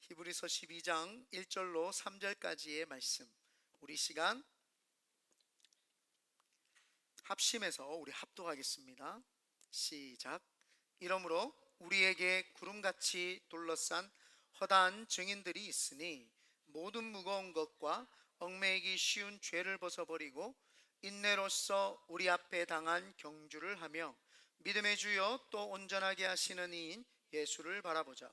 히브리서 12장 1절로 3절까지의 말씀, 우리 시간 합심해서 우리 합독하겠습니다. 시작. 이러므로 우리에게 구름같이 둘러싼 허다한 증인들이 있으니 모든 무거운 것과 얽매이기 쉬운 죄를 벗어버리고 인내로써 우리 앞에 당한 경주를 하며 믿음의 주여 또 온전하게 하시는 이인 예수를 바라보자.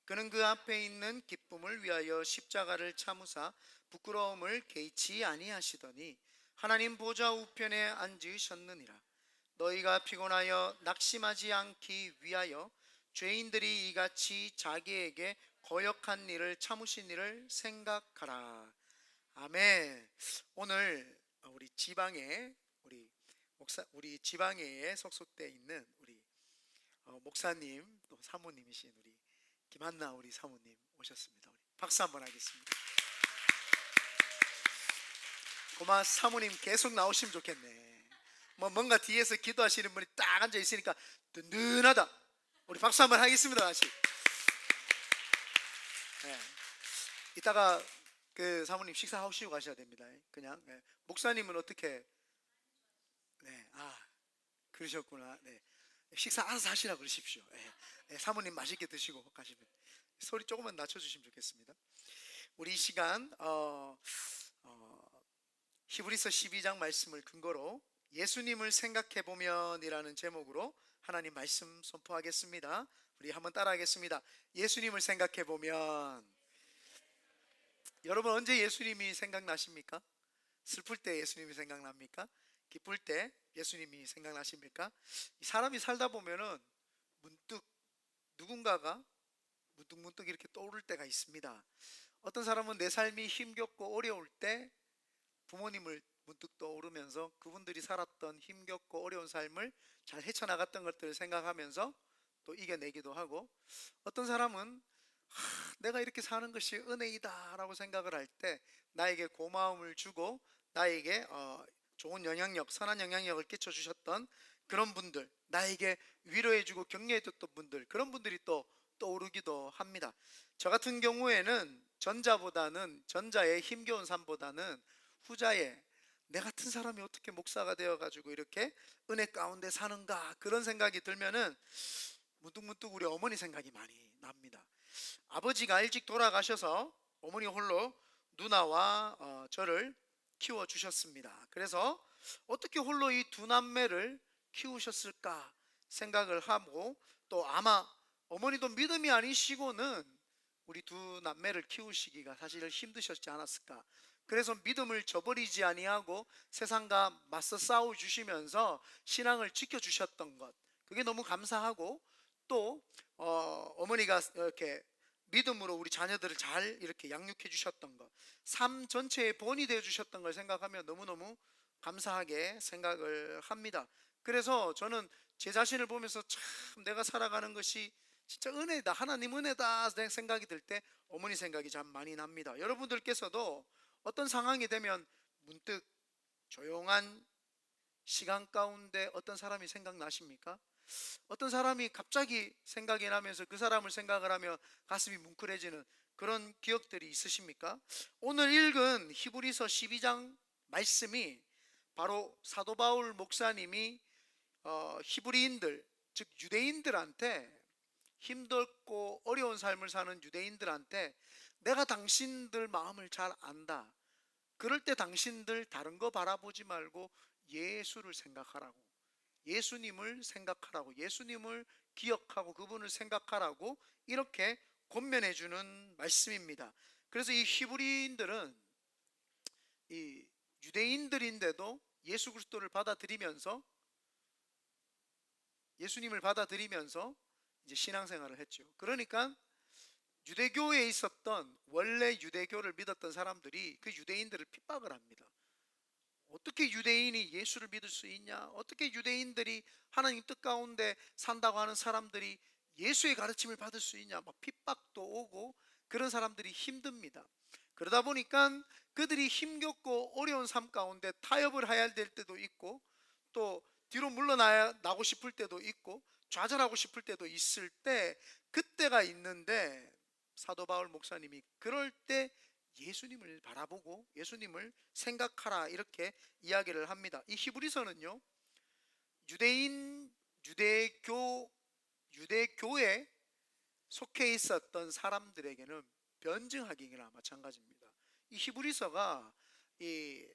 그는 그 앞에 있는 기쁨을 위하여 십자가를 참으사 부끄러움을 개의치 아니하시더니 하나님 보좌 우편에 앉으셨느니라. 너희가 피곤하여 낙심하지 않기 위하여 죄인들이 이같이 자기에게 거역한 일을 참으신 일을 생각하라. 아멘. 오늘 우리 지방에 우리 지방에 속속되어 있는 우리 목사님 또 사모님이신 우리 김한나 우리 사모님 오셨습니다. 우리 박수 한번 하겠습니다. 고마 사모님 계속 나오시면 좋겠네. 뭔가 뒤에서 기도하시는 분이 딱 앉아 있으니까 든든하다. 우리 박수 한번 하겠습니다. 다시. 네. 이따가 그 사모님 식사하시고 가셔야 됩니다. 그냥 목사님은 어떻게? 네, 그러셨구나. 네, 식사 알아서 하시라 그러십시오. 사모님 맛있게 드시고 가시면 소리 조금만 낮춰주시면 좋겠습니다. 우리 이 시간 히브리서 12장 말씀을 근거로 예수님을 생각해보면이라는 제목으로 하나님 말씀 선포하겠습니다. 우리 한번 따라하겠습니다. 예수님을 생각해보면. 여러분 언제 예수님이 생각나십니까? 슬플 때 예수님이 생각납니까? 기쁠 때 예수님이 생각나십니까? 사람이 살다 보면은 문득 누군가가 문득 이렇게 떠오를 때가 있습니다. 어떤 사람은 내 삶이 힘겹고 어려울 때 부모님을 문득 떠오르면서 그분들이 살았던 힘겹고 어려운 삶을 잘 헤쳐나갔던 것들을 생각하면서 또 이겨내기도 하고, 어떤 사람은 내가 이렇게 사는 것이 은혜이다 라고 생각을 할 때 나에게 고마움을 주고 나에게 좋은 영향력, 선한 영향력을 끼쳐주셨던 그런 분들, 나에게 위로해주고 격려해줬던 분들, 그런 분들이 또 떠오르기도 합니다. 저 같은 경우에는 전자의 힘겨운 삶보다는 후자의 내 같은 사람이 어떻게 목사가 되어가지고 이렇게 은혜 가운데 사는가, 그런 생각이 들면은 문득 우리 어머니 생각이 많이 납니다. 아버지가 일찍 돌아가셔서 어머니 홀로 누나와 저를 키워주셨습니다. 그래서 어떻게 홀로 이 두 남매를 키우셨을까 생각을 하고, 또 아마 어머니도 믿음이 아니시고는 우리 두 남매를 키우시기가 사실 힘드셨지 않았을까. 그래서 믿음을 저버리지 아니하고 세상과 맞서 싸워 주시면서 신앙을 지켜주셨던 것, 그게 너무 감사하고, 또 어머니가 이렇게 믿음으로 우리 자녀들을 잘 이렇게 양육해 주셨던 것, 삶 전체의 본이 되어 주셨던 걸 생각하면 너무너무 감사하게 생각을 합니다. 그래서 저는 제 자신을 보면서 참 내가 살아가는 것이 진짜 은혜다, 하나님 은혜다 생각이 들 때 어머니 생각이 참 많이 납니다. 여러분들께서도 어떤 상황이 되면 문득 조용한 시간 가운데 어떤 사람이 생각나십니까? 어떤 사람이 갑자기 생각이 나면서 그 사람을 생각을 하며 가슴이 뭉클해지는 그런 기억들이 있으십니까? 오늘 읽은 히브리서 12장 말씀이 바로 사도 바울 목사님이 히브리인들, 즉 유대인들한테, 힘들고 어려운 삶을 사는 유대인들한테 내가 당신들 마음을 잘 안다, 그럴 때 당신들 다른 거 바라보지 말고 예수를 생각하라고, 예수님을 생각하라고, 예수님을 기억하고 그분을 생각하라고 이렇게 권면해 주는 말씀입니다. 그래서 이 히브리인들은 이 유대인들인데도 예수 그리스도를 받아들이면서, 예수님을 받아들이면서 이제 신앙생활을 했죠. 그러니까 유대교에 있었던, 원래 유대교를 믿었던 사람들이 그 유대인들을 핍박을 합니다. 어떻게 유대인이 예수를 믿을 수 있냐, 어떻게 유대인들이 하나님 뜻 가운데 산다고 하는 사람들이 예수의 가르침을 받을 수 있냐, 막 핍박도 오고, 그런 사람들이 힘듭니다. 그러다 보니까 그들이 힘겹고 어려운 삶 가운데 타협을 해야 될 때도 있고, 또 뒤로 물러나고 싶을 때도 있고, 좌절하고 싶을 때도 있을 때, 그때가 있는데 사도 바울 목사님이 그럴 때 예수님을 바라보고 예수님을 생각하라 이렇게 이야기를 합니다. 이 히브리서는요, 유대인 유대교에 속해 있었던 사람들에게는 변증하기나 마찬가지입니다. 이 히브리서가 이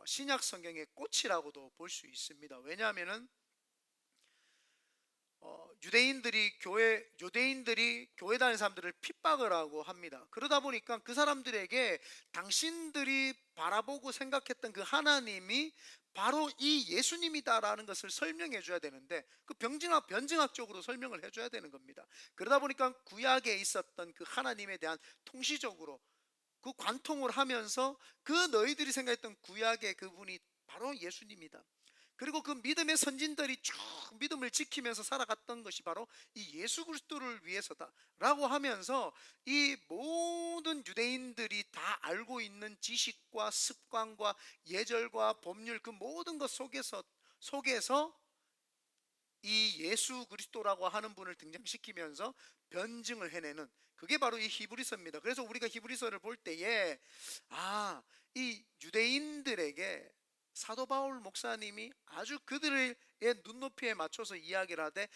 신약 성경의 꽃이라고도 볼 수 있습니다. 왜냐하면은 유대인들이 교회 다니는 사람들을 핍박을 하고 합니다. 그러다 보니까 그 사람들에게 당신들이 바라보고 생각했던 그 하나님이 바로 이 예수님이다라는 것을 설명해 줘야 되는데, 그 변증학적으로 설명을 해 줘야 되는 겁니다. 그러다 보니까 구약에 있었던 그 하나님에 대한 통시적으로 그 관통을 하면서 그 너희들이 생각했던 구약의 그분이 바로 예수님이다. 그리고 그 믿음의 선진들이 쭉 믿음을 지키면서 살아갔던 것이 바로 이 예수 그리스도를 위해서다 라고 하면서 이 모든 유대인들이 다 알고 있는 지식과 습관과 예절과 법률 그 모든 것 속에서 이 예수 그리스도라고 하는 분을 등장시키면서 변증을 해내는, 그게 바로 이 히브리서입니다. 그래서 우리가 히브리서를 볼 때에 이 유대인들에게 사도 바울 목사님이 아주 그들의 눈높이에 맞춰서 이야기를 하되,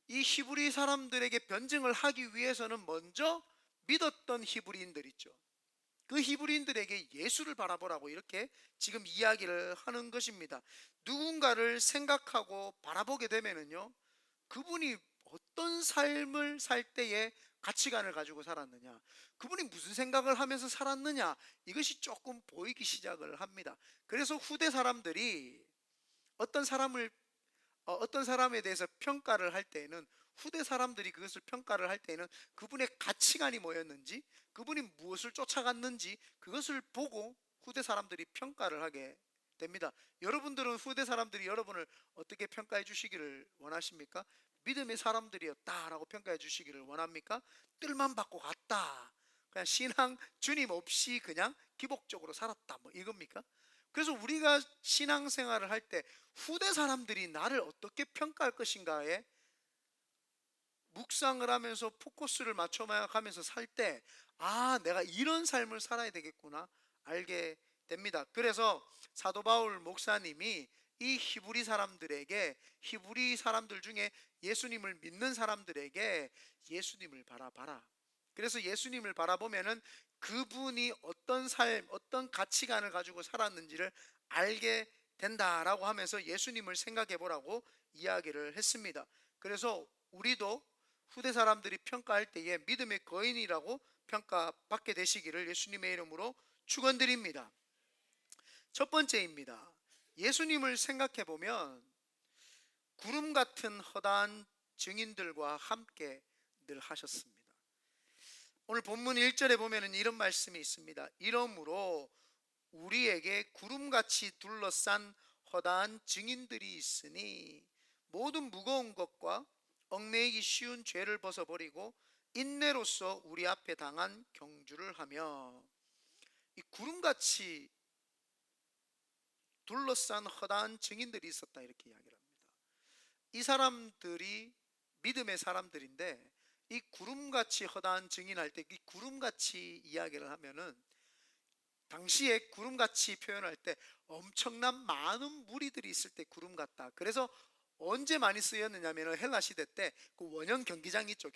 이 히브리 사람들에게 변증을 하기 위해서는 먼저 믿었던 히브리인들 있죠, 그 히브리인들에게 예수를 바라보라고 이렇게 지금 이야기를 하는 것입니다. 누군가를 생각하고 바라보게 되면은요, 그분이 어떤 삶을 살 때에 가치관을 가지고 살았느냐, 그분이 무슨 생각을 하면서 살았느냐, 이것이 조금 보이기 시작을 합니다. 그래서 후대 사람들이 어떤 사람을 어떤 사람에 대해서 평가를 할 때에는, 후대 사람들이 그것을 평가를 할 때에는 그분의 가치관이 뭐였는지, 그분이 무엇을 쫓아갔는지 그것을 보고 후대 사람들이 평가를 하게 됩니다. 여러분들은 후대 사람들이 여러분을 어떻게 평가해 주시기를 원하십니까? 믿음의 사람들이었다라고 평가해 주시기를 원합니까? 뜰만 받고 갔다, 그냥 신앙 주님 없이 그냥 기복적으로 살았다, 뭐 이겁니까? 그래서 우리가 신앙생활을 할 때 후대 사람들이 나를 어떻게 평가할 것인가에 묵상을 하면서 포커스를 맞춰가면서 살 때, 내가 이런 삶을 살아야 되겠구나 알게 됩니다. 그래서 사도 바울 목사님이 이 히브리 사람들 중에 예수님을 믿는 사람들에게 예수님을 바라봐라, 그래서 예수님을 바라보면은 그분이 어떤 삶, 어떤 가치관을 가지고 살았는지를 알게 된다라고 하면서 예수님을 생각해 보라고 이야기를 했습니다. 그래서 우리도 후대 사람들이 평가할 때에 믿음의 거인이라고 평가받게 되시기를 예수님의 이름으로 축원드립니다. 첫 번째입니다. 예수님을 생각해 보면 구름 같은 허다한 증인들과 함께 늘 하셨습니다. 오늘 본문 1절에 보면 이런 말씀이 있습니다. 이러므로 우리에게 구름같이 둘러싼 허다한 증인들이 있으니 모든 무거운 것과 얽매이기 쉬운 죄를 벗어버리고 인내로써 우리 앞에 당한 경주를 하며, 이 구름같이 둘러싼 허다한 증인들이 있었다 이렇게 이야기를 합니다. 이 사람들이 믿음의 사람들인데, 이 구름같이 허다한 증인할 때 이 구름같이 이야기를 하면은, 당시에 구름같이 표현할 때 엄청난 많은 무리들이 있을 때 구름 같다. 그래서 언제 많이 쓰였느냐면 헬라 시대 때 그 원형 경기장 있죠,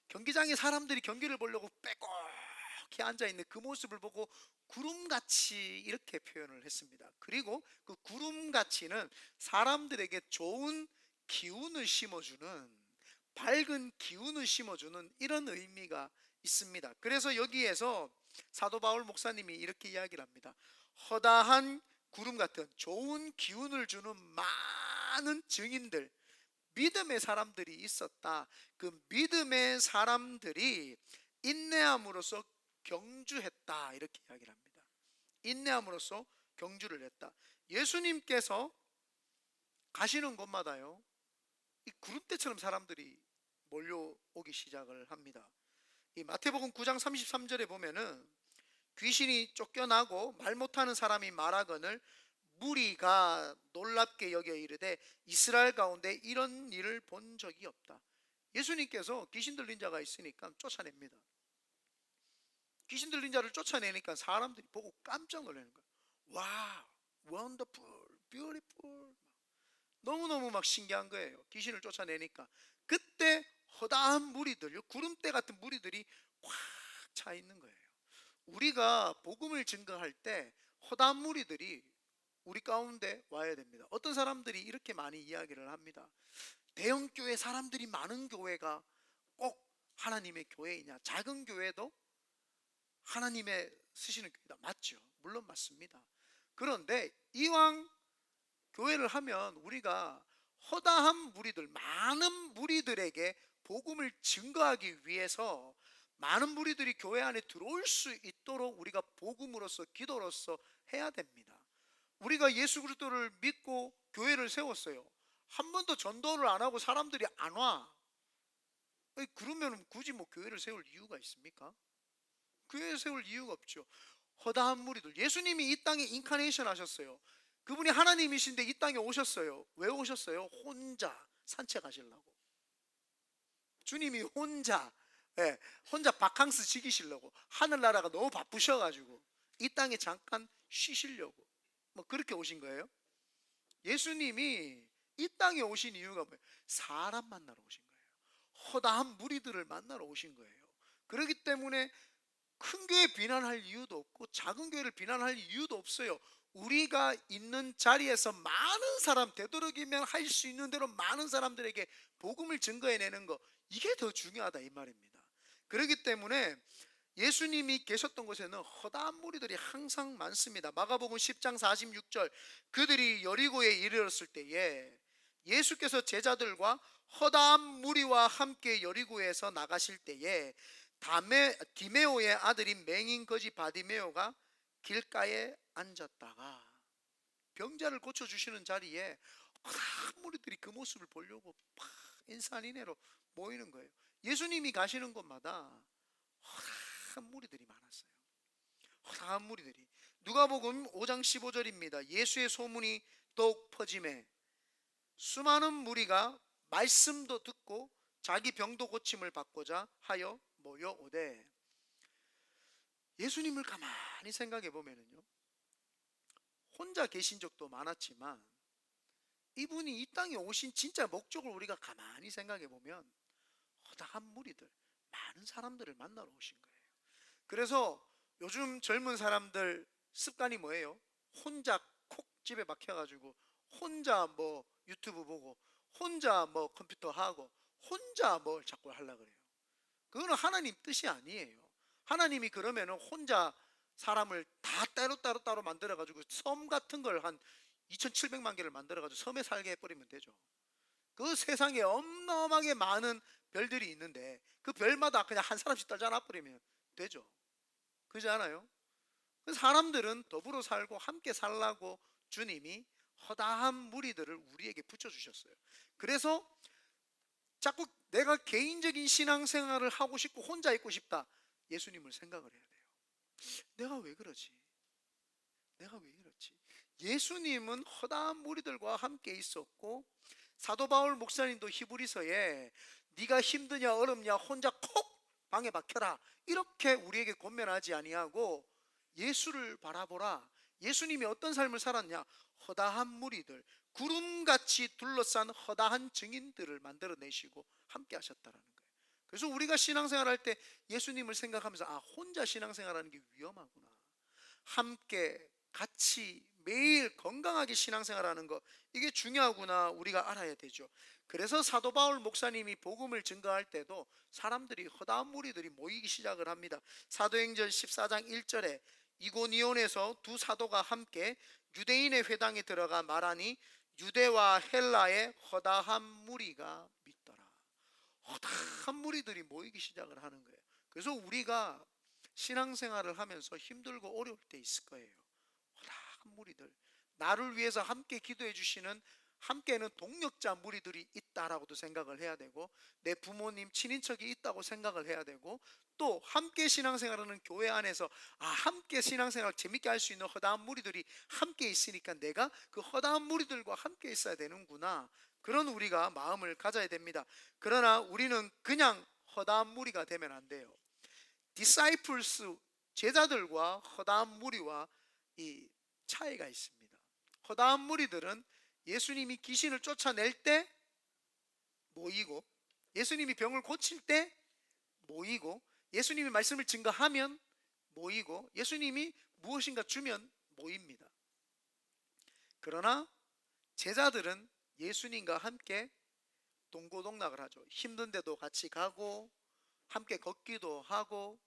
경기장에 사람들이 경기를 보려고 빼곡히 앉아있는 그 모습을 보고 구름같이 이렇게 표현을 했습니다. 그리고 그 구름같이는 사람들에게 좋은 기운을 심어주는, 밝은 기운을 심어주는 이런 의미가 있습니다. 그래서 여기에서 사도 바울 목사님이 이렇게 이야기를 합니다. 허다한 구름 같은 좋은 기운을 주는 많은 증인들, 믿음의 사람들이 있었다. 그 믿음의 사람들이 인내함으로써 경주했다 이렇게 이야기를 합니다. 인내함으로써 경주를 했다. 예수님께서 가시는 곳마다요, 이 구름대처럼 사람들이 몰려오기 시작을 합니다. 이 마태복음 9장 33절에 보면은 귀신이 쫓겨나고 말 못하는 사람이 말하거늘 무리가 놀랍게 여겨 이르되 이스라엘 가운데 이런 일을 본 적이 없다. 예수님께서 귀신 들린 자가 있으니까 쫓아냅니다. 귀신 들린 자를 쫓아내니까 사람들이 보고 깜짝 놀라는 거예요. 와, 원더풀, 뷰티풀. 너무너무 막 신기한 거예요. 귀신을 쫓아내니까. 그때 허다한 무리들, 구름대 같은 무리들이 꽉 차 있는 거예요. 우리가 복음을 증거할 때 허다한 무리들이 우리 가운데 와야 됩니다. 어떤 사람들이 이렇게 많이 이야기를 합니다. 대형 교회 사람들이 많은 교회가 꼭 하나님의 교회이냐? 작은 교회도 하나님의 쓰시는 교회다. 맞죠? 물론 맞습니다. 그런데 이왕 교회를 하면 우리가 허다한 무리들, 많은 무리들에게 복음을 증거하기 위해서 많은 무리들이 교회 안에 들어올 수 있도록 우리가 복음으로서 기도로서 해야 됩니다. 우리가 예수 그리스도를 믿고 교회를 세웠어요. 한 번도 전도를 안 하고 사람들이 안 와. 그러면 굳이 뭐 교회를 세울 이유가 있습니까? 교회 세울 이유가 없죠. 허다한 무리들. 예수님이 이 땅에 인카네이션 하셨어요. 그분이 하나님이신데 이 땅에 오셨어요. 왜 오셨어요? 혼자 산책하시려고. 주님이 혼자, 예, 혼자 바캉스 지키시려고. 하늘나라가 너무 바쁘셔가지고 이 땅에 잠깐 쉬시려고 뭐 그렇게 오신 거예요. 예수님이 이 땅에 오신 이유가 뭐예요? 사람 만나러 오신 거예요. 허다한 무리들을 만나러 오신 거예요. 그렇기 때문에 큰 교회 비난할 이유도 없고 작은 교회를 비난할 이유도 없어요. 우리가 있는 자리에서 많은 사람, 되도록이면 할 수 있는 대로 많은 사람들에게 복음을 증거해내는 거, 이게 더 중요하다 이 말입니다. 그렇기 때문에 예수님이 계셨던 곳에는 허다한 무리들이 항상 많습니다. 마가복음 10장 46절, 그들이 여리고에 이르렀을 때에 예수께서 제자들과 허다한 무리와 함께 여리고에서 나가실 때에 디메오의 아들인 맹인 거지 바디메오가 길가에 앉았다가 병자를 고쳐주시는 자리에 허다한 무리들이 그 모습을 보려고 막 인산인해로 모이는 거예요. 예수님이 가시는 곳마다 허다한 무리들이 많았어요. 허다한 무리들이. 누가복음 5장 15절입니다. 예수의 소문이 더욱 퍼짐에 수많은 무리가 말씀도 듣고 자기 병도 고침을 받고자 하여 모여오되. 예수님을 가만히 생각해 보면요, 혼자 계신 적도 많았지만 이분이 이 땅에 오신 진짜 목적을 우리가 가만히 생각해 보면 허다한 무리들, 많은 사람들을 만나러 오신 거예요. 그래서 요즘 젊은 사람들 습관이 뭐예요? 혼자 콕 집에 박혀가지고 혼자 뭐 유튜브 보고 혼자 뭐 컴퓨터 하고 혼자 뭘 자꾸 하려고 그래요. 그거는 하나님 뜻이 아니에요. 하나님이 그러면은 혼자 사람을 다 따로 만들어가지고 섬 같은 걸 한 2700만 개를 만들어가지고 섬에 살게 해버리면 되죠. 그 세상에 어마어마하게 많은 별들이 있는데 그 별마다 그냥 한 사람씩 따져 놔버리면 되죠. 그렇지 않아요? 사람들은 더불어 살고 함께 살라고 주님이 허다한 무리들을 우리에게 붙여주셨어요. 그래서 자꾸 내가 개인적인 신앙생활을 하고 싶고 혼자 있고 싶다, 예수님을 생각을 해야 돼요. 내가 왜 그러지? 내가 왜 이렇지? 예수님은 허다한 무리들과 함께 있었고 사도 바울 목사님도 히브리서에 네가 힘드냐 어렵냐 혼자 콕 방에 박혀라 이렇게 우리에게 권면하지 아니하고 예수를 바라보라. 예수님이 어떤 삶을 살았냐? 허다한 무리들, 구름같이 둘러싼 허다한 증인들을 만들어내시고 함께 하셨다라는 거예요. 그래서 우리가 신앙생활할 때 예수님을 생각하면서 혼자 신앙생활하는 게 위험하구나, 함께 같이 매일 건강하게 신앙생활하는 것, 이게 중요하구나 우리가 알아야 되죠. 그래서 사도 바울 목사님이 복음을 증거할 때도 사람들이 허다한 무리들이 모이기 시작을 합니다. 사도행전 14장 1절에 이고니온에서 두 사도가 함께 유대인의 회당에 들어가 말하니 유대와 헬라의 허다한 무리가 믿더라. 허다한 무리들이 모이기 시작을 하는 거예요. 그래서 우리가 신앙생활을 하면서 힘들고 어려울 때 있을 거예요. 허다한 무리들, 나를 위해서 함께 기도해 주시는, 함께는 동력자 무리들이 있다라고도 생각을 해야 되고, 내 부모님, 친인척이 있다고 생각을 해야 되고, 또 함께 신앙생활하는 교회 안에서 함께 신앙생활 재밌게 할 수 있는 허다한 무리들이 함께 있으니까 내가 그 허다한 무리들과 함께 있어야 되는구나, 그런 우리가 마음을 가져야 됩니다. 그러나 우리는 그냥 허다한 무리가 되면 안 돼요. disciples, 제자들과 허다한 무리와 이 차이가 있습니다. 허다한 무리들은 예수님이 귀신을 쫓아낼 때 모이고, 예수님이 병을 고칠 때 모이고, 예수님이 말씀을 증거하면 모이고, 예수님이 무엇인가 주면 모입니다. 그러나 제자들은 예수님과 함께 동고동락을 하죠. 힘든데도 같이 가고, 함께 걷기도 하고,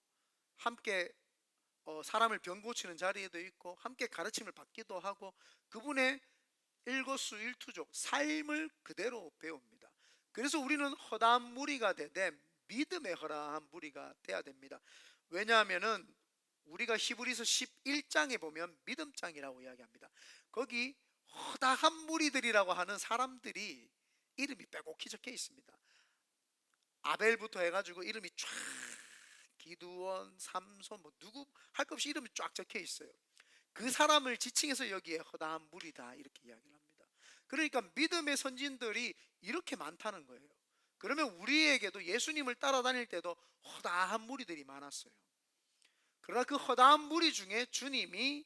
함께 사람을 병 고치는 자리에도 있고, 함께 가르침을 받기도 하고, 그분의 일거수일투족 삶을 그대로 배웁니다. 그래서 우리는 허다한 무리가 되되 믿음의 허다한 무리가 돼야 됩니다. 왜냐하면은 우리가 히브리서 11장에 보면 믿음장이라고 이야기합니다. 거기 허다한 무리들이라고 하는 사람들이 이름이 빼곡히 적혀 있습니다. 아벨부터 해가지고 이름이 쫙, 기드온, 삼손, 뭐 누구 할 것 없이 이름이 쫙 적혀 있어요. 그 사람을 지칭해서 여기에 허다한 무리다 이렇게 이야기를 합니다. 그러니까 믿음의 선진들이 이렇게 많다는 거예요. 그러면 우리에게도 예수님을 따라다닐 때도 허다한 무리들이 많았어요. 그러나 그 허다한 무리 중에 주님이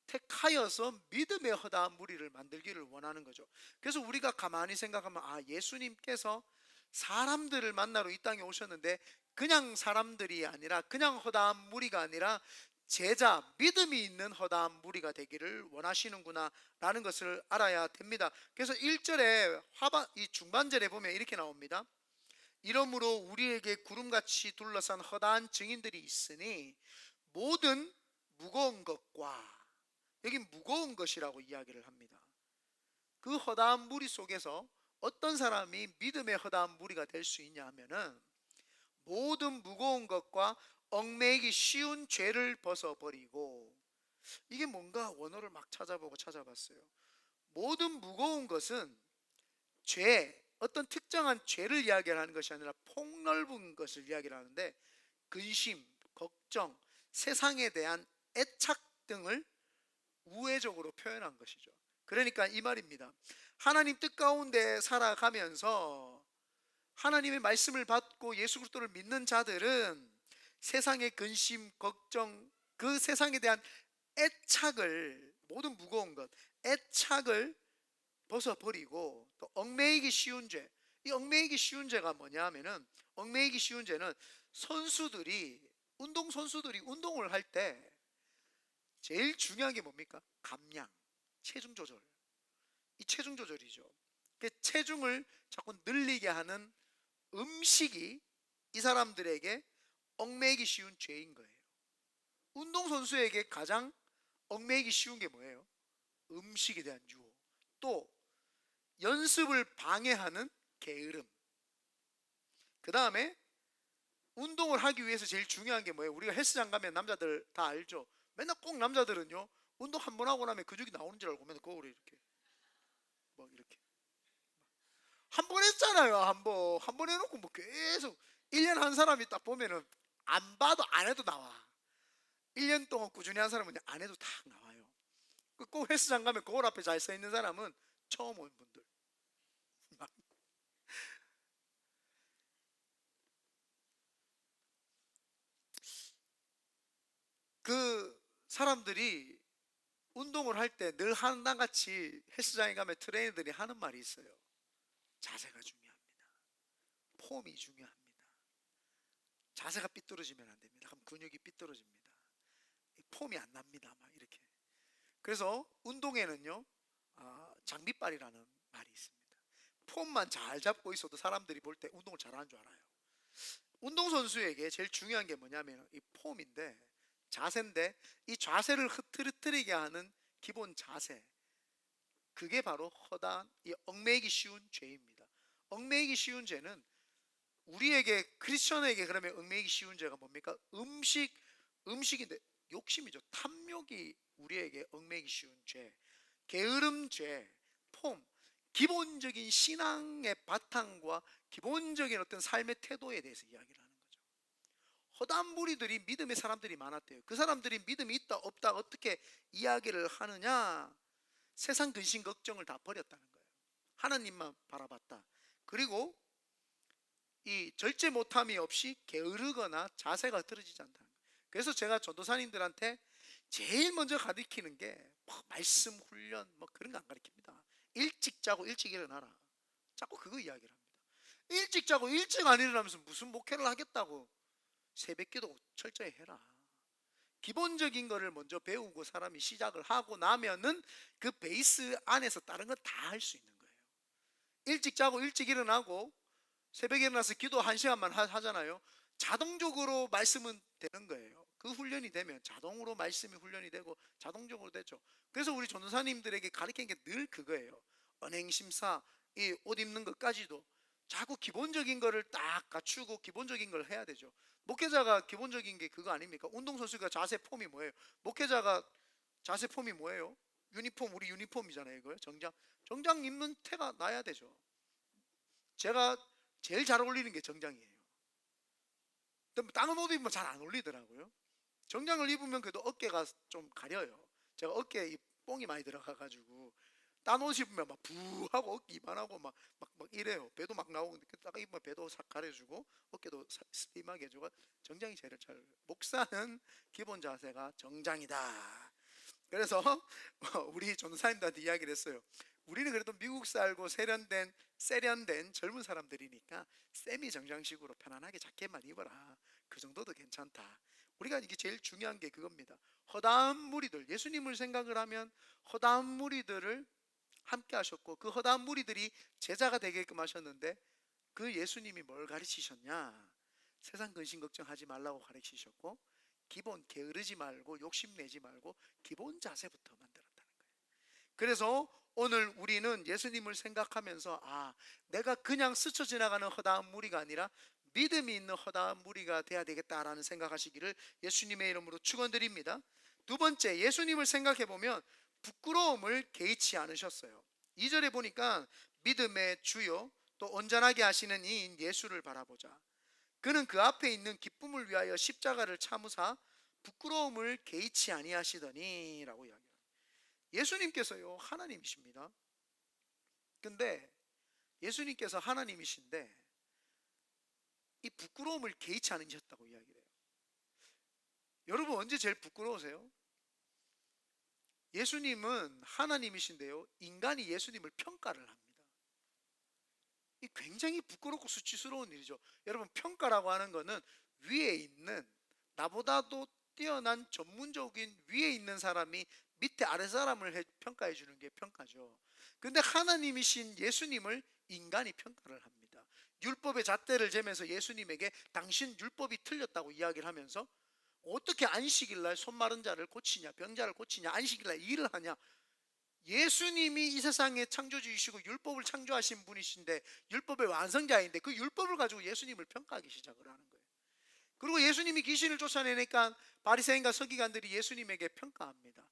택하여서 믿음의 허다한 무리를 만들기를 원하는 거죠. 그래서 우리가 가만히 생각하면, 예수님께서 사람들을 만나러 이 땅에 오셨는데 그냥 사람들이 아니라, 그냥 허다한 무리가 아니라 제자, 믿음이 있는 허다한 무리가 되기를 원하시는구나 라는 것을 알아야 됩니다. 그래서 1절에 이 중반절에 보면 이렇게 나옵니다. 이러므로 우리에게 구름같이 둘러싼 허다한 증인들이 있으니 모든 무거운 것과, 여기 무거운 것이라고 이야기를 합니다. 그 허다한 무리 속에서 어떤 사람이 믿음의 허다한 무리가 될 수 있냐 하면은, 모든 무거운 것과 얽매이기 쉬운 죄를 벗어버리고, 이게 뭔가 원어를 막 찾아봤어요. 모든 무거운 것은 죄, 어떤 특정한 죄를 이야기하는 것이 아니라 폭넓은 것을 이야기하는데, 근심, 걱정, 세상에 대한 애착 등을 우회적으로 표현한 것이죠. 그러니까 이 말입니다. 하나님 뜻 가운데 살아가면서 하나님의 말씀을 받고 예수 그리스도를 믿는 자들은 세상의 근심, 걱정, 그 세상에 대한 애착을, 모든 무거운 것, 애착을 벗어버리고, 또 얽매이기 쉬운 죄, 이 얽매이기 쉬운 죄가 뭐냐 하면은, 얽매이기 쉬운 죄는 운동선수들이 운동을 할 때 제일 중요한 게 뭡니까? 감량, 체중 조절. 이 체중 조절이죠. 그 체중을 자꾸 늘리게 하는 음식이 이 사람들에게 얽매이기 쉬운 죄인 거예요. 운동선수에게 가장 얽매이기 쉬운 게 뭐예요? 음식에 대한 유혹. 또 연습을 방해하는 게으름. 그 다음에 운동을 하기 위해서 제일 중요한 게 뭐예요? 우리가 헬스장 가면 남자들 다 알죠? 맨날 꼭 남자들은요, 운동 한 번 하고 나면 근육이 나오는 줄 알고 맨날 거울에 이렇게 이렇게 한 번 했잖아요. 한 번 해놓고 계속 1년 한 사람이 딱 보면은 안 봐도 안 해도 나와. 1년 동안 꾸준히 한 사람은 안 해도 다 나와요. 꼭 헬스장 가면 거울 앞에 잘 서 있는 사람은 처음 온 분들. 그 사람들이 운동을 할 때 늘 하나같이 헬스장에 가면 트레이너들이 하는 말이 있어요. 자세가 중요합니다. 폼이 중요합니다. 자세가 삐뚤어지면 안 됩니다. 그럼 근육이 삐뚤어집니다. 폼이 안 납니다. 막 이렇게. 그래서 운동에는요, 장비빨이라는 말이 있습니다. 폼만 잘 잡고 있어도 사람들이 볼 때 운동을 잘하는 줄 알아요. 운동선수에게 제일 중요한 게 뭐냐면 이 폼인데, 자세인데, 이 자세를 흐트러뜨리게 하는 기본 자세, 그게 바로 허다한, 이 얽매이기 쉬운 죄입니다. 얽매이기 쉬운 죄는 우리에게, 크리스천에게 그러면 얽매이기 쉬운 죄가 뭡니까? 음식인데 욕심이죠. 탐욕이 우리에게 얽매이기 쉬운 죄, 게으름죄, 폼, 기본적인 신앙의 바탕과 기본적인 어떤 삶의 태도에 대해서 이야기를 하는 거죠. 허다한 무리들이 믿음의 사람들이 많았대요. 그 사람들이 믿음이 있다 없다 어떻게 이야기를 하느냐? 세상 근심 걱정을 다 버렸다는 거예요. 하나님만 바라봤다. 그리고 이 절제 못함이 없이 게으르거나 자세가 흐트러지지 않다. 그래서 제가 전도사님들한테 제일 먼저 가르치는 게 말씀 훈련 그런 거 안 가르칩니다. 일찍 자고 일찍 일어나라. 자꾸 그거 이야기를 합니다. 일찍 자고 일찍 안 일어나면서 무슨 목회를 하겠다고. 새벽기도 철저히 해라. 기본적인 거를 먼저 배우고 사람이 시작을 하고 나면은 그 베이스 안에서 다른 건 다 할 수 있는 거예요. 일찍 자고 일찍 일어나고 새벽에 일어나서 기도 1시간만 하잖아요. 자동적으로 말씀은 되는 거예요. 그 훈련이 되면 자동으로 말씀이 훈련이 되고 자동적으로 되죠. 그래서 우리 전도사님들에게 가르치는 게 늘 그거예요. 언행심사, 이 옷 입는 것까지도 자꾸 기본적인 거를 딱 갖추고 기본적인 걸 해야 되죠. 목회자가 기본적인 게 그거 아닙니까? 운동선수가 자세 폼이 뭐예요? 목회자가 자세 폼이 뭐예요? 유니폼, 우리 유니폼이잖아요. 이거요. 정장 입는 태가 나야 되죠. 제가 제일 잘 어울리는 게 정장이에요. 다른 옷 입으면 잘 안 어울리더라고요. 정장을 입으면 그래도 어깨가 좀 가려요. 제가 어깨에 이 뽕이 많이 들어가가지고 딴 옷 입으면 막 부하고 어깨 이만하고 막 이래요. 배도 막 나오고 딱 입으면 배도 싹 가려주고 어깨도 슬림하게 해주고 정장이 제일 잘. 목사는 기본 자세가 정장이다. 그래서 우리 전도사님들한테 이야기를 했어요. 우리는 그래도 미국 살고 세련된 젊은 사람들이니까 세미 정장식으로 편안하게 자켓만 입어라. 그 정도도 괜찮다. 우리가 이게 제일 중요한 게 그겁니다. 허다한 무리들, 예수님을 생각을 하면 허다한 무리들을 함께 하셨고 그 허다한 무리들이 제자가 되게끔 하셨는데 그 예수님이 뭘 가르치셨냐? 세상 근심 걱정하지 말라고 가르치셨고 기본 게으르지 말고 욕심내지 말고 기본 자세부터 만들었다는 거예요. 그래서 오늘 우리는 예수님을 생각하면서 내가 그냥 스쳐 지나가는 허다한 무리가 아니라 믿음이 있는 허다한 무리가 돼야 되겠다라는 생각하시기를 예수님의 이름으로 축원드립니다. 두 번째, 예수님을 생각해 보면 부끄러움을 개의치 않으셨어요. 2절에 보니까 믿음의 주요 또 온전하게 하시는 이인 예수를 바라보자. 그는 그 앞에 있는 기쁨을 위하여 십자가를 참으사 부끄러움을 개의치 아니하시더니 라고 이야기합니다. 예수님께서요 하나님이십니다. 근데 예수님께서 하나님이신데 이 부끄러움을 개의치 않으셨다고 이야기를 해요. 여러분 언제 제일 부끄러우세요? 예수님은 하나님이신데요 인간이 예수님을 평가를 합니다. 이 굉장히 부끄럽고 수치스러운 일이죠. 여러분 평가라고 하는 거는 위에 있는 나보다도 뛰어난 전문적인 위에 있는 사람이 밑에 아래 사람을 평가해 주는 게 평가죠. 근데 하나님이신 예수님을 인간이 평가를 합니다. 율법의 잣대를 재면서 예수님에게 당신 율법이 틀렸다고 이야기를 하면서 어떻게 안식일 날 손 마른 자를 고치냐, 병자를 고치냐, 안식일 날 일을 하냐. 예수님이 이 세상의 창조주이시고 율법을 창조하신 분이신데 율법의 완성자인데 그 율법을 가지고 예수님을 평가하기 시작을 하는 거예요. 그리고 예수님이 귀신을 쫓아내니까 바리새인과 서기관들이 예수님에게 평가합니다.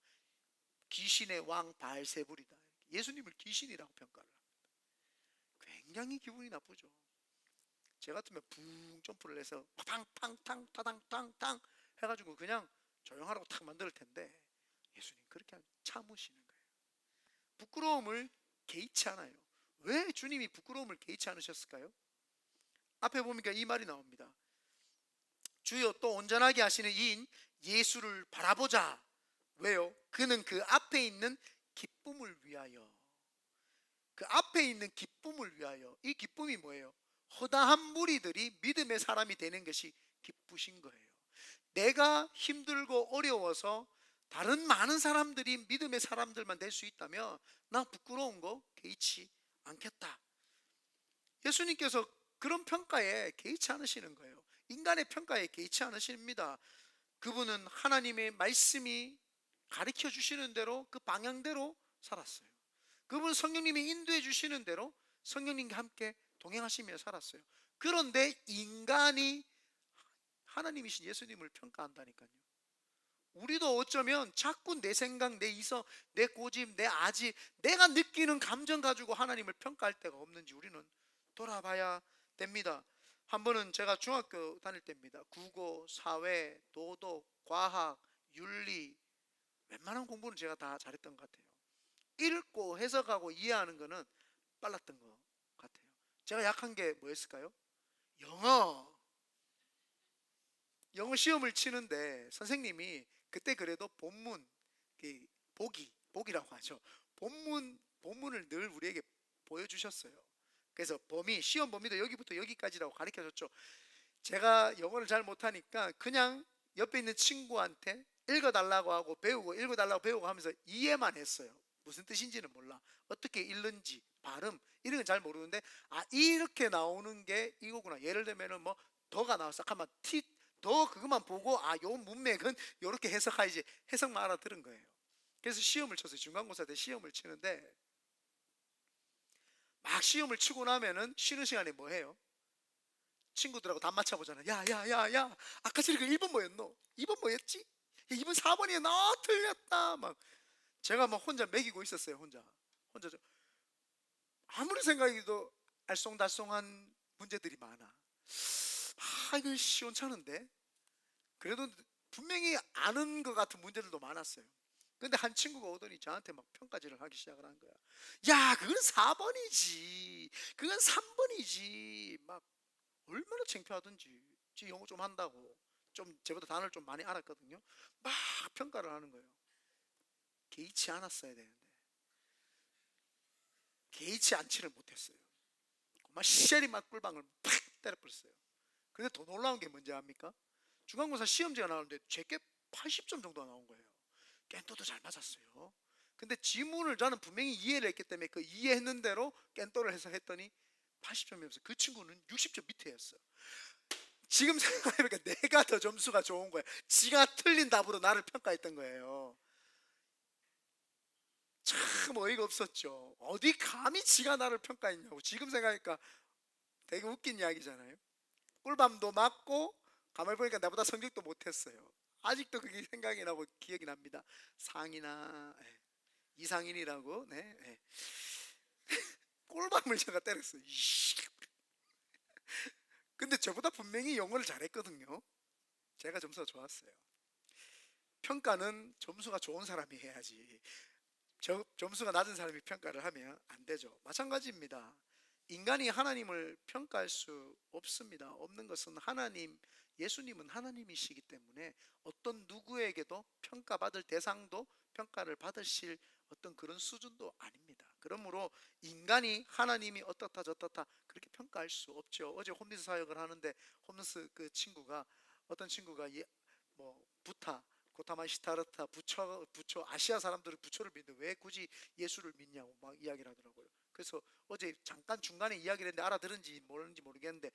귀신의 왕 바알세불이다. 예수님을 귀신이라고 평가를 합니다. 굉장히 기분이 나쁘죠. 제 같으면 붕 점프를 해서 팡팡탕 타당탕탕 해가지고 그냥 조용하라고 탁 만들 텐데 예수님 그렇게 참으시는 거예요. 부끄러움을 개의치 않아요. 왜 주님이 부끄러움을 개의치 않으셨을까요? 앞에 보니까 이 말이 나옵니다. 주여 또 온전하게 하시는 이인 예수를 바라보자. 왜요? 그는 그 앞에 있는 기쁨을 위하여. 그 앞에 있는 기쁨을 위하여. 이 기쁨이 뭐예요? 허다한 무리들이 믿음의 사람이 되는 것이 기쁘신 거예요. 내가 힘들고 어려워서 다른 많은 사람들이 믿음의 사람들만 될 수 있다면 나 부끄러운 거 개의치 않겠다. 예수님께서 그런 평가에 개의치 않으시는 거예요. 인간의 평가에 개의치 않으십니다. 그분은 하나님의 말씀이 가르쳐 주시는 대로 그 방향대로 살았어요. 그분은 성령님이 인도해 주시는 대로 성령님과 함께 동행하시며 살았어요. 그런데 인간이 하나님이신 예수님을 평가한다니까요. 우리도 어쩌면 자꾸 내 생각, 내 이성, 내 고집, 내 아집, 내가 느끼는 감정 가지고 하나님을 평가할 때가 없는지 우리는 돌아봐야 됩니다. 한 번은 제가 중학교 다닐 때입니다. 국어, 사회, 도덕, 과학, 윤리 웬만한 공부는 제가 다 잘했던 것 같아요. 읽고 해석하고 이해하는 거는 빨랐던 것 같아요. 제가 약한 게 뭐였을까요? 영어. 영어 시험을 치는데 선생님이 그때 그래도 본문, 보기라고 하죠. 본문을 늘 우리에게 보여주셨어요. 그래서 시험 범위도 여기부터 여기까지라고 가르쳐 줬죠. 제가 영어를 잘 못하니까 그냥 옆에 있는 친구한테 읽어달라고 하고 배우고, 읽어달라고 배우고 하면서 이해만 했어요. 무슨 뜻인지는 몰라. 어떻게 읽는지, 발음 이런 건 잘 모르는데, 아, 이렇게 나오는 게 이거구나. 예를 들면은 뭐 더가 나왔어 하면 더 그것만 보고, 아, 요 문맥은 요렇게 해석하지, 해석만 알아들은 거예요. 그래서 시험을 쳤어요. 중간고사 때 시험을 치는데, 막 시험을 치고 나면은 쉬는 시간에 뭐 해요? 친구들하고 답 맞춰보잖아. 야, 야, 야, 야, 아까 전에 그 1번 뭐였노? 2번 뭐였지? 야, 2번 4번이야. 나 틀렸다. 막 제가 막 혼자 매기고 있었어요. 혼자 아무리 생각해도 알쏭달쏭한 문제들이 많아. 아, 이거 시원찮은데? 그래도 분명히 아는 것 같은 문제들도 많았어요. 근데 한 친구가 오더니 저한테 막 평가질을 하기 시작을 한 거야. 야, 그건 4번이지. 그건 3번이지. 막 얼마나 창피하던지. 지 영어 좀 한다고. 좀 제보다 단어를 좀 많이 알았거든요. 막 평가를 하는 거예요. 개의치 않았어야 되는데 개의치 않지를 못했어요. 막 시절이 막 꿀방을 팍 때려버렸어요. 근데 더 놀라운 게 뭔지 압니까? 중간고사 시험지가 나오는데 제게 80점 정도가 나온 거예요. 깬또도 잘 맞았어요. 근데 지문을 저는 분명히 이해를 했기 때문에 그 이해했는 대로 깬또를 해서 했더니 80점이면서 그 친구는 60점 밑에였어요. 지금 생각해보니까 내가 더 점수가 좋은 거예요. 지가 틀린 답으로 나를 평가했던 거예요. 참 어이가 없었죠. 어디 감히 지가 나를 평가했냐고. 지금 생각하니까 되게 웃긴 이야기잖아요. 꿀밤도 맞고 가만히 보니까 나보다 성적도 못했어요. 아직도 그게 생각이 나고 기억이 납니다. 상이나 이상인이라고. 네, 네. 꿀밤을 제가 때렸어요. 근데 저보다 분명히 영어를 잘했거든요. 제가 점수가 좋았어요. 평가는 점수가 좋은 사람이 해야지, 점수가 낮은 사람이 평가를 하면 안 되죠. 마찬가지입니다. 인간이 하나님을 평가할 수 없습니다. 없는 것은 예수님은 하나님이시기 때문에 어떤 누구에게도 평가받을 대상도 평가를 받으실 어떤 그런 수준도 아닙니다. 그러므로 인간이 하나님이 어떻다 저떻다 그렇게 평가할 수 없죠. 어제 홈리스 사역을 하는데 홈리스 그 친구가, 어떤 친구가 뭐 부타 고타마시타르타 부처 아시아 사람들은 부처를 믿는데 왜 굳이 예수를 믿냐고 막 이야기를 하더라고요. 그래서 어제 잠깐 중간에 이야기를 했는데 알아들은지 모르는지 모르겠는데,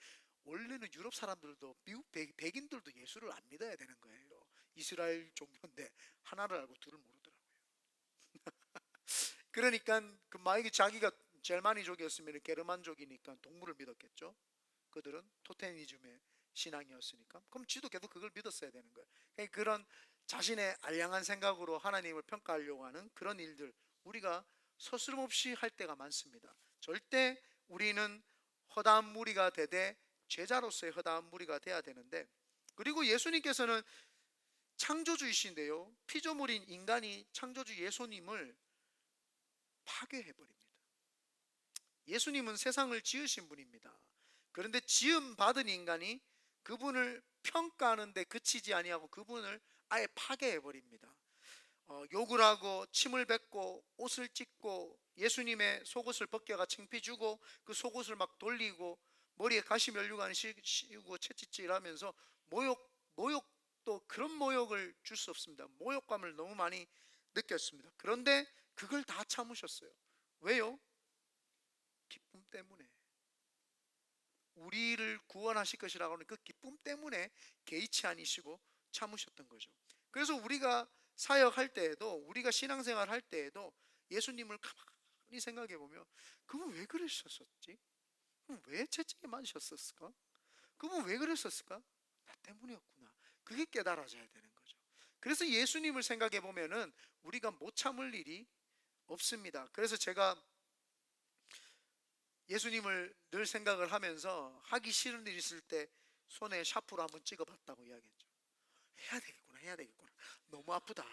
원래는 유럽 사람들도 미국 백인들도 예수를 안 믿어야 되는 거예요. 이스라엘 종교인데 하나를 알고 둘을 모르더라고요. 그러니까 그 만약에 자기가 젤마니족이었으면 게르만족이니까 동물을 믿었겠죠. 그들은 토테니즘의 신앙이었으니까. 그럼 지도 계속 그걸 믿었어야 되는 거예요. 그러니까 그런 자신의 알량한 생각으로 하나님을 평가하려고 하는 그런 일들, 우리가 서스름없이 할 때가 많습니다. 절대 우리는 허다한 무리가 되되 제자로서의 허다한 무리가 돼야 되는데, 그리고 예수님께서는 창조주이신데요, 피조물인 인간이 창조주 예수님을 파괴해버립니다. 예수님은 세상을 지으신 분입니다. 그런데 지음 받은 인간이 그분을 평가하는데 그치지 아니하고 그분을 아예 파괴해 버립니다. 욕을 하고 침을 뱉고 옷을 찢고 예수님의 속옷을 벗겨가 창피 주고 그 속옷을 막 돌리고 머리에 가시 면류관 씌우고 채찍질하면서 모욕도 그런 모욕을 줄 수 없습니다. 모욕감을 너무 많이 느꼈습니다. 그런데 그걸 다 참으셨어요. 왜요? 기쁨 때문에. 우리를 구원하실 것이라고 하는 그 기쁨 때문에 개의치 아니시고 참으셨던 거죠. 그래서 우리가 사역할 때에도, 우리가 신앙생활 할 때에도 예수님을 가만히 생각해 보면, 그분 왜 그러셨었지? 그분 왜 채찍에 맞으셨었을까? 그분 왜 그랬었을까? 나 때문이었구나. 그게 깨달아져야 되는 거죠. 그래서 예수님을 생각해 보면은 우리가 못 참을 일이 없습니다. 그래서 제가 예수님을 늘 생각을 하면서 하기 싫은 일 있을 때 손에 샤프로 한번 찍어봤다고 이야기했죠. 해야 되겠구나, 해야 되겠구나. 너무 아프다.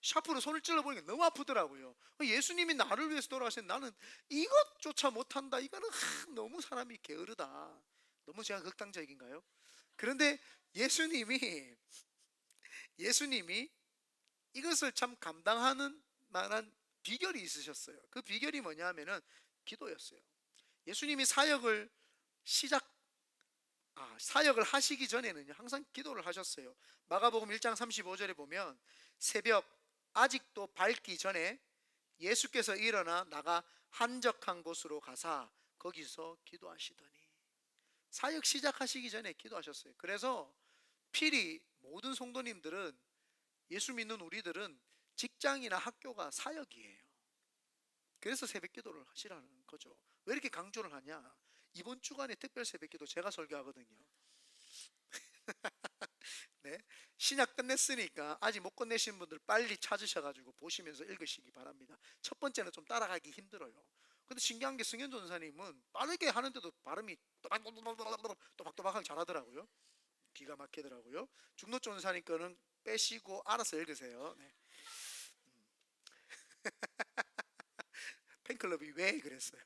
샤프로 손을 찔러보니까 너무 아프더라고요. 예수님이 나를 위해서 돌아가신 나는 이것조차 못한다. 이거는 너무 사람이 게으르다. 너무 제가 극단적인가요? 그런데 예수님이 이것을 참 감당하는 만한 비결이 있으셨어요. 그 비결이 뭐냐 하면은 기도였어요. 예수님이 시작 사역을 하시기 전에는 항상 기도를 하셨어요. 마가복음 1장 35절에 보면 새벽 아직도 밝기 전에 예수께서 일어나 나가 한적한 곳으로 가사 거기서 기도하시더니, 사역 시작하시기 전에 기도하셨어요. 그래서 필히 모든 성도님들은, 예수 믿는 우리들은 직장이나 학교가 사역이에요. 그래서 새벽 기도를 하시라는 거죠. 왜 이렇게 강조를 하냐? 이번 주간에 특별 새벽 기도 제가 설교하거든요. 네, 신약 끝냈으니까 아직 못 끝내신 분들 빨리 찾으셔가지고 보시면서 읽으시기 바랍니다. 첫 번째는 좀 따라가기 힘들어요. 근데 신기한 게 승현 전사님은 빠르게 하는데도 발음이 또박또박하게 잘하더라고요. 기가 막히더라고요. 중노 전사님 거는 빼시고 알아서 읽으세요. 네. 팬클럽이 왜 그랬어요?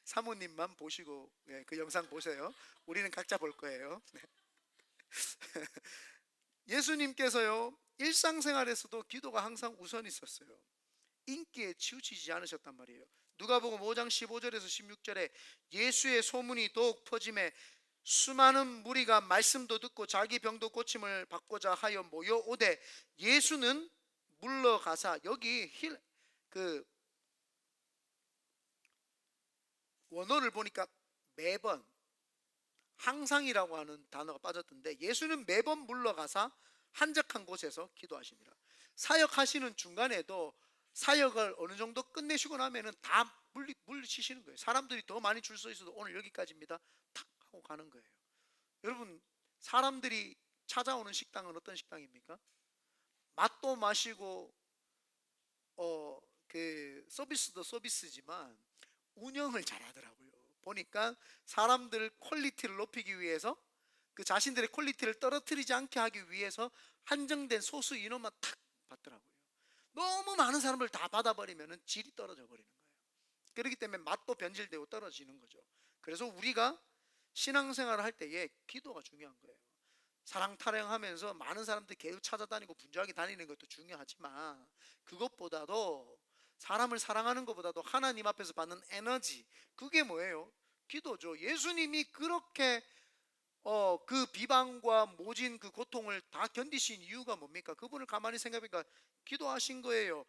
사모님만 보시고 그 영상 보세요. 우리는 각자 볼 거예요. 네. 예수님께서요, 일상생활에서도 기도가 항상 우선 있었어요. 인기에 치우치지 않으셨단 말이에요. 누가복음 5장 15절에서 16절에 예수의 소문이 더욱 퍼짐에 수많은 무리가 말씀도 듣고 자기 병도 고침을 받고자 하여 모여오되 예수는 물러가사, 여기 그 원어를 보니까 매번, 항상이라고 하는 단어가 빠졌던데, 예수는 매번 물러가사 한적한 곳에서 기도하십니다. 사역하시는 중간에도 사역을 어느 정도 끝내시고 나면은 다 물리치시는 거예요. 사람들이 더 많이 줄 서 있어도 오늘 여기까지입니다 탁 하고 가는 거예요. 여러분, 사람들이 찾아오는 식당은 어떤 식당입니까? 맛도 마시고 그 서비스도 서비스지만 운영을 잘하더라고요. 보니까 사람들 퀄리티를 높이기 위해서, 그 자신들의 퀄리티를 떨어뜨리지 않게 하기 위해서 한정된 소수 인원만 탁 받더라고요. 너무 많은 사람을 다 받아버리면 질이 떨어져 버리는 거예요. 그렇기 때문에 맛도 변질되고 떨어지는 거죠. 그래서 우리가 신앙생활을 할 때에 기도가 중요한 거예요. 사랑 타령하면서 많은 사람들이 계속 찾아다니고 분주하게 다니는 것도 중요하지만, 그것보다도 사람을 사랑하는 것보다도 하나님 앞에서 받는 에너지, 그게 뭐예요? 기도죠. 예수님이 그렇게 그 비방과 모진 그 고통을 다 견디신 이유가 뭡니까? 그분을 가만히 생각해보니까 기도하신 거예요.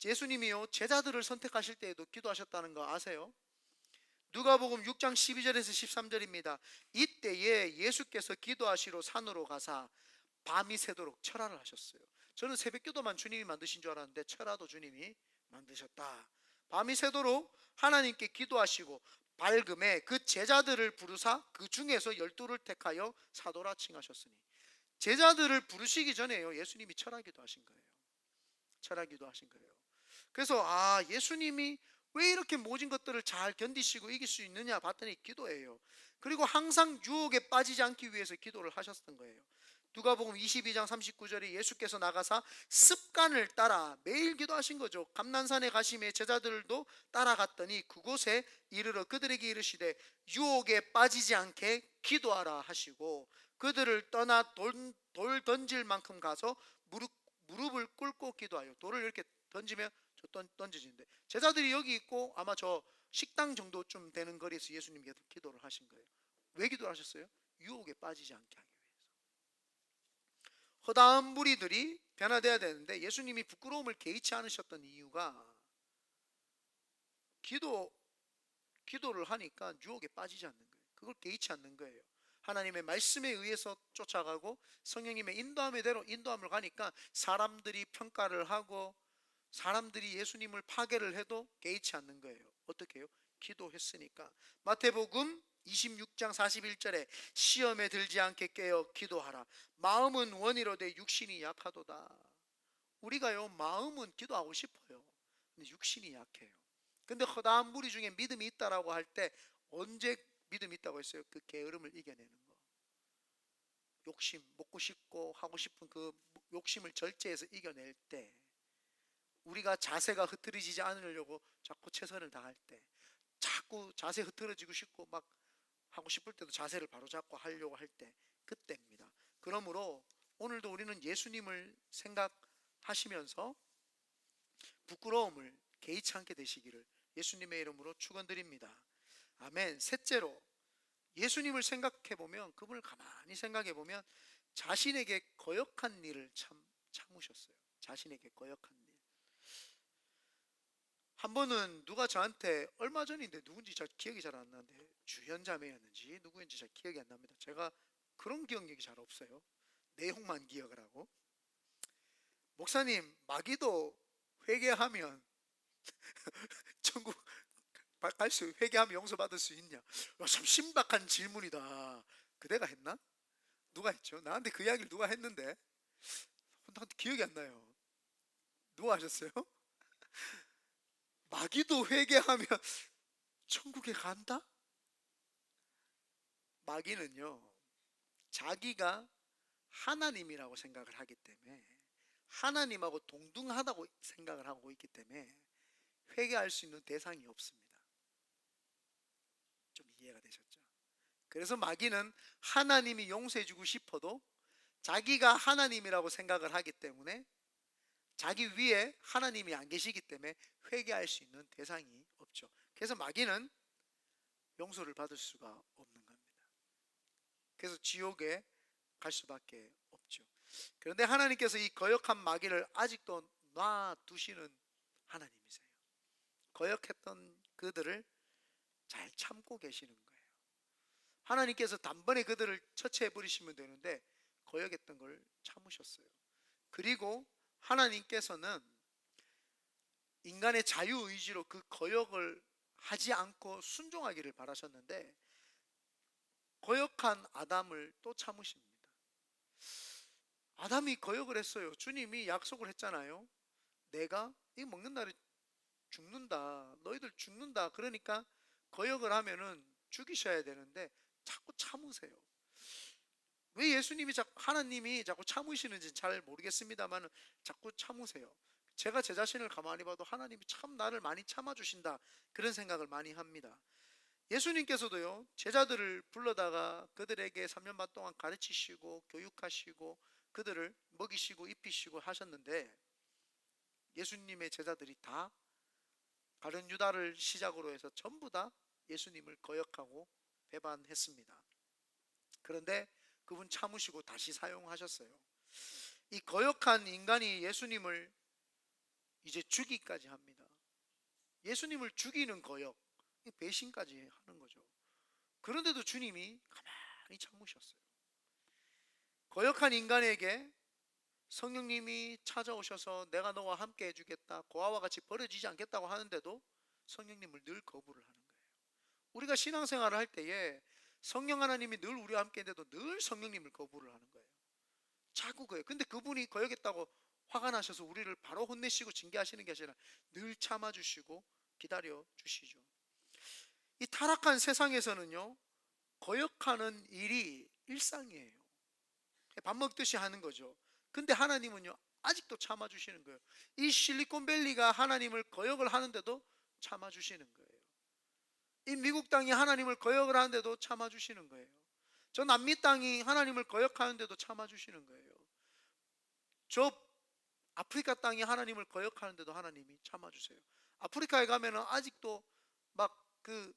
예수님이요, 제자들을 선택하실 때에도 기도하셨다는 거 아세요? 누가복음 6장 12절에서 13절입니다. 이때에 예수께서 기도하시러 산으로 가사 밤이 새도록 철야를 하셨어요. 저는 새벽기도만 주님이 만드신 줄 알았는데 철야도 주님이 만드셨다. 밤이 새도록 하나님께 기도하시고 밝음에 그 제자들을 부르사 그 중에서 12를 택하여 사도라 칭하셨으니, 제자들을 부르시기 전에요, 예수님이 철야기도 하신 거예요. 철야기도 하신 거예요. 그래서 예수님이 왜 이렇게 모진 것들을 잘 견디시고 이길 수 있느냐 봤더니 기도예요. 그리고 항상 유혹에 빠지지 않기 위해서 기도를 하셨던 거예요. 누가복음 22장 39절에 예수께서 나가사 습관을 따라 매일 기도하신 거죠. 감난산에 가심에 제자들도 따라갔더니 그곳에 이르러 그들에게 이르시되 유혹에 빠지지 않게 기도하라 하시고, 그들을 떠나 돌 던질 만큼 가서 무릎을 꿇고 기도하여, 돌을 이렇게 던지면 던져지는데, 제자들이 여기 있고 아마 저 식당 정도쯤 되는 거리에서 예수님께서 기도를 하신 거예요. 왜 기도를 하셨어요? 유혹에 빠지지 않게 하기 위해서. 허다한 무리들이 변화되어야 되는데 예수님이 부끄러움을 개의치 않으셨던 이유가, 기도를 하니까 유혹에 빠지지 않는 거예요. 그걸 개의치 않는 거예요. 하나님의 말씀에 의해서 쫓아가고 성령님의 인도함에대로 인도함을 가니까 사람들이 평가를 하고 사람들이 예수님을 파괴를 해도 개의치 않는 거예요. 어떻게 해요? 기도했으니까. 마태복음 26장 41절에 시험에 들지 않게 깨어 기도하라. 마음은 원이로되 육신이 약하도다. 우리가요, 마음은 기도하고 싶어요. 근데 육신이 약해요. 근데 허다한 무리 중에 믿음이 있다라고 할 때 언제 믿음이 있다고 했어요? 그 게으름을 이겨내는 거. 욕심, 먹고 싶고 하고 싶은 그 욕심을 절제해서 이겨낼 때, 우리가 자세가 흐트러지지 않으려고 자꾸 최선을 다할 때, 자꾸 자세 흐트러지고 싶고 막 하고 싶을 때도 자세를 바로 잡고 하려고 할 때, 그때입니다. 그러므로 오늘도 우리는 예수님을 생각하시면서 부끄러움을 개의치 않게 되시기를 예수님의 이름으로 축원드립니다. 아멘. 셋째로, 예수님을 생각해 보면, 그분을 가만히 생각해 보면 자신에게 거역한 일을 참으셨어요. 자신에게 거역한 일. 한 번은 누가 저한테, 얼마 전인데 누군지 잘 기억이 잘 안 나는데, 주현자매였는지 누구인지 잘 기억이 안 납니다. 제가 그런 기억력이 잘 없어요. 내용만 기억을 하고, 목사님, 마귀도 회개하면 천국 갈 수, 회개하면 용서받을 수 있냐? 참 신박한 질문이다. 그대가 했나? 누가 했죠? 나한테 그 이야기를 누가 했는데 나한테 기억이 안 나요. 누가 하셨어요? 마귀도 회개하면 천국에 간다? 마귀는요, 자기가 하나님이라고 생각을 하기 때문에, 하나님하고 동등하다고 생각을 하고 있기 때문에 회개할 수 있는 대상이 없습니다. 좀 이해가 되셨죠? 그래서 마귀는 하나님이 용서해주고 싶어도 자기가 하나님이라고 생각을 하기 때문에, 자기 위에 하나님이 안 계시기 때문에 회개할 수 있는 대상이 없죠. 그래서 마귀는 용서를 받을 수가 없는 겁니다. 그래서 지옥에 갈 수밖에 없죠. 그런데 하나님께서 이 거역한 마귀를 아직도 놔두시는 하나님이세요. 거역했던 그들을 잘 참고 계시는 거예요. 하나님께서 단번에 그들을 처치해 버리시면 되는데 거역했던 걸 참으셨어요. 그리고 하나님께서는 인간의 자유의지로 그 거역을 하지 않고 순종하기를 바라셨는데, 거역한 아담을 또 참으십니다. 아담이 거역을 했어요. 주님이 약속을 했잖아요. 내가 이거 먹는 날에 죽는다, 너희들 죽는다. 그러니까 거역을 하면은 죽이셔야 되는데 자꾸 참으세요. 왜 예수님이 하나님이 자꾸 참으시는지 잘 모르겠습니다만 자꾸 참으세요. 제가 제 자신을 가만히 봐도 하나님이 참 나를 많이 참아주신다, 그런 생각을 많이 합니다. 예수님께서도요, 제자들을 불러다가 그들에게 3년 반 동안 가르치시고 교육하시고 그들을 먹이시고 입히시고 하셨는데, 예수님의 제자들이 다 가룟 유다를 시작으로 해서 전부 다 예수님을 거역하고 배반했습니다. 그런데 그분 참으시고 다시 사용하셨어요. 이 거역한 인간이 예수님을 이제 죽이기까지 합니다. 예수님을 죽이는 거역, 배신까지 하는 거죠. 그런데도 주님이 가만히 참으셨어요. 거역한 인간에게 성령님이 찾아오셔서 내가 너와 함께 해주겠다, 고아와 같이 버려지지 않겠다고 하는데도 성령님을 늘 거부를 하는 거예요. 우리가 신앙생활을 할 때에 성령 하나님이 늘 우리와 함께 있는데도 늘 성령님을 거부를 하는 거예요. 자꾸 거예요. 근데 그분이 거역했다고 화가 나셔서 우리를 바로 혼내시고 징계하시는 게 아니라 늘 참아주시고 기다려 주시죠. 이 타락한 세상에서는요, 거역하는 일이 일상이에요. 밥 먹듯이 하는 거죠. 근데 하나님은요, 아직도 참아주시는 거예요. 이 실리콘밸리가 하나님을 거역을 하는데도 참아주시는 거예요. 이 미국 땅이 하나님을 거역을 하는데도 참아주시는 거예요. 저 남미 땅이 하나님을 거역하는데도 참아주시는 거예요. 저 아프리카 땅이 하나님을 거역하는데도 하나님이 참아주세요. 아프리카에 가면은 아직도 막 그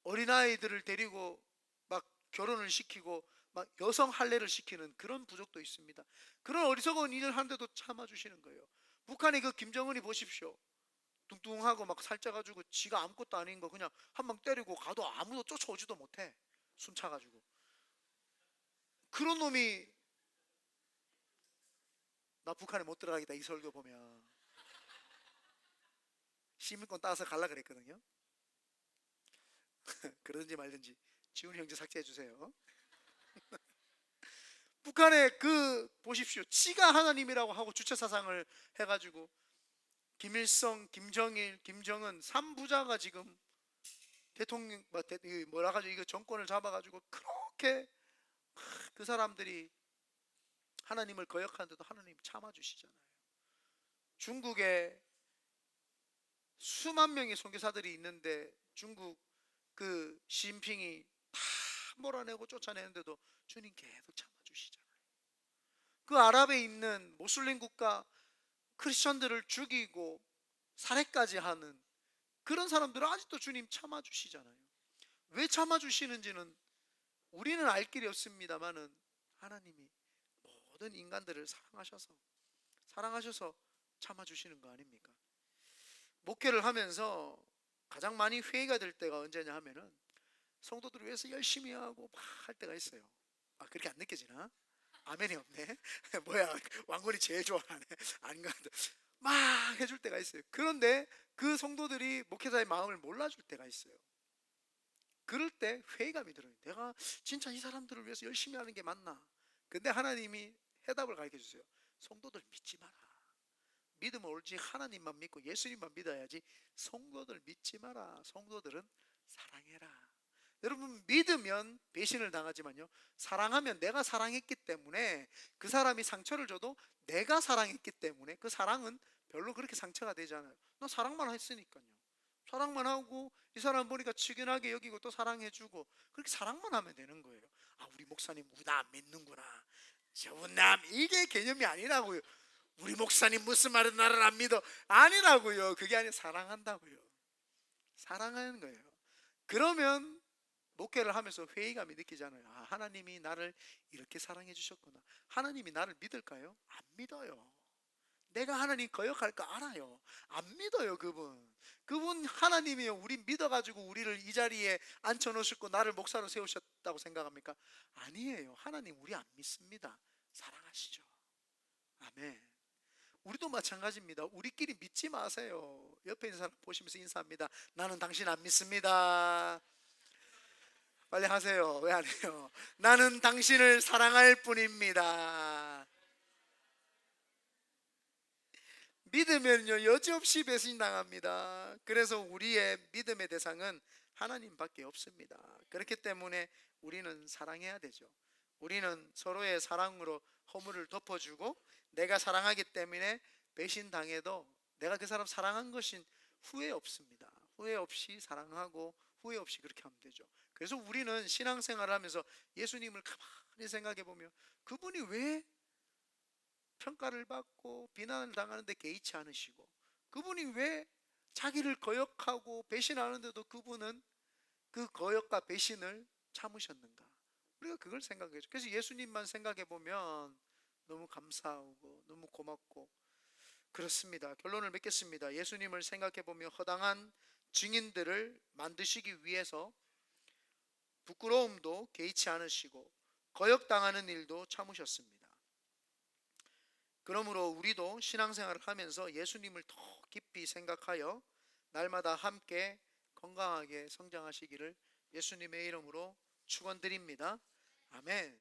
어린아이들을 데리고 막 결혼을 시키고 막 여성 할례를 시키는 그런 부족도 있습니다. 그런 어리석은 일을 하는데도 참아주시는 거예요. 북한의 그 김정은이 보십시오. 뚱뚱하고 막 살쪄가지고 지가 아무것도 아닌 거 그냥 한 방 때리고 가도 아무도 쫓아오지도 못해. 숨차가지고. 그런 놈이 나 북한에 못 들어가겠다, 이 설교 보면. 시민권 따서 갈라 그랬거든요. 그러든지 말든지 지훈 형제 삭제해 주세요. 북한에 그 보십시오. 지가 하나님이라고 하고 주체 사상을 해가지고 김일성, 김정일, 김정은 3부자가 지금 대통령 뭐라 가지고 이거 정권을 잡아가지고 그렇게 그 사람들이 하나님을 거역하는데도 하나님 참아주시잖아요. 중국에 수만 명의 선교사들이 있는데 중국 그 시진핑이 다 몰아내고 쫓아내는데도 주님 계속 참아주시잖아요. 그 아랍에 있는 모슬림 국가 크리스천들을 죽이고 살해까지 하는 그런 사람들은 아직도 주님 참아주시잖아요. 왜 참아주시는지는 우리는 알 길이 없습니다만은 하나님이 모든 인간들을 사랑하셔서 참아주시는 거 아닙니까? 목회를 하면서 가장 많이 회의가 될 때가 언제냐 하면은 성도들을 위해서 열심히 하고 막 할 때가 있어요. 아, 그렇게 안 느껴지나? 아멘이 없네. 뭐야, 왕건이 제일 좋아하네. 아닌가? 막 해줄 때가 있어요. 그런데 그 성도들이 목회자의 마음을 몰라줄 때가 있어요. 그럴 때 회의감이 들어요. 내가 진짜 이 사람들을 위해서 열심히 하는 게 맞나? 근데 하나님이 해답을 가르쳐 주세요. 성도들 믿지 마라. 믿으면 옳지 하나님만 믿고 예수님만 믿어야지 성도들 믿지 마라. 성도들은 사랑해라. 여러분, 믿으면 배신을 당하지만요, 사랑하면 내가 사랑했기 때문에 그 사람이 상처를 줘도 내가 사랑했기 때문에 그 사랑은 별로 그렇게 상처가 되지 않아요. 나 사랑만 했으니까요. 사랑만 하고 이 사람 보니까 측은하게 여기고 또 사랑해주고 그렇게 사랑만 하면 되는 거예요. 아, 우리 목사님 우리 나 안 믿는구나, 저분 남, 이게 개념이 아니라고요. 우리 목사님 무슨 말은 나를 안 믿어, 아니라고요. 그게 아니라 사랑한다고요. 사랑하는 거예요. 그러면 목회를 하면서 회의감이 느끼잖아요. 아, 하나님이 나를 이렇게 사랑해 주셨구나. 하나님이 나를 믿을까요? 안 믿어요. 내가 하나님 거역할 거 알아요. 안 믿어요. 그분 하나님이요, 우리 믿어가지고 우리를 이 자리에 앉혀놓으셨고 나를 목사로 세우셨다고 생각합니까? 아니에요. 하나님 우리 안 믿습니다. 사랑하시죠. 아멘. 우리도 마찬가지입니다. 우리끼리 믿지 마세요. 옆에 있는 사람 보시면서 인사합니다. 나는 당신 안 믿습니다. 빨리 하세요. 왜 안 해요? 나는 당신을 사랑할 뿐입니다. 믿으면요 여지없이 배신당합니다. 그래서 우리의 믿음의 대상은 하나님밖에 없습니다. 그렇기 때문에 우리는 사랑해야 되죠. 우리는 서로의 사랑으로 허물을 덮어주고 내가 사랑하기 때문에 배신당해도 내가 그 사람 사랑한 것인 후회 없습니다. 후회 없이 사랑하고 후회 없이 그렇게 하면 되죠. 그래서 우리는 신앙생활을 하면서 예수님을 가만히 생각해 보면 그분이 왜 평가를 받고 비난을 당하는데 개의치 않으시고, 그분이 왜 자기를 거역하고 배신하는데도 그분은 그 거역과 배신을 참으셨는가? 우리가 그걸 생각해죠. 그래서 예수님만 생각해 보면 너무 감사하고 너무 고맙고 그렇습니다. 결론을 맺겠습니다. 예수님을 생각해 보면 허당한 증인들을 만드시기 위해서 부끄러움도 개의치 않으시고 거역당하는 일도 참으셨습니다. 그러므로 우리도 신앙생활을 하면서 예수님을 더 깊이 생각하여 날마다 함께 건강하게 성장하시기를 예수님의 이름으로 축원드립니다. 아멘.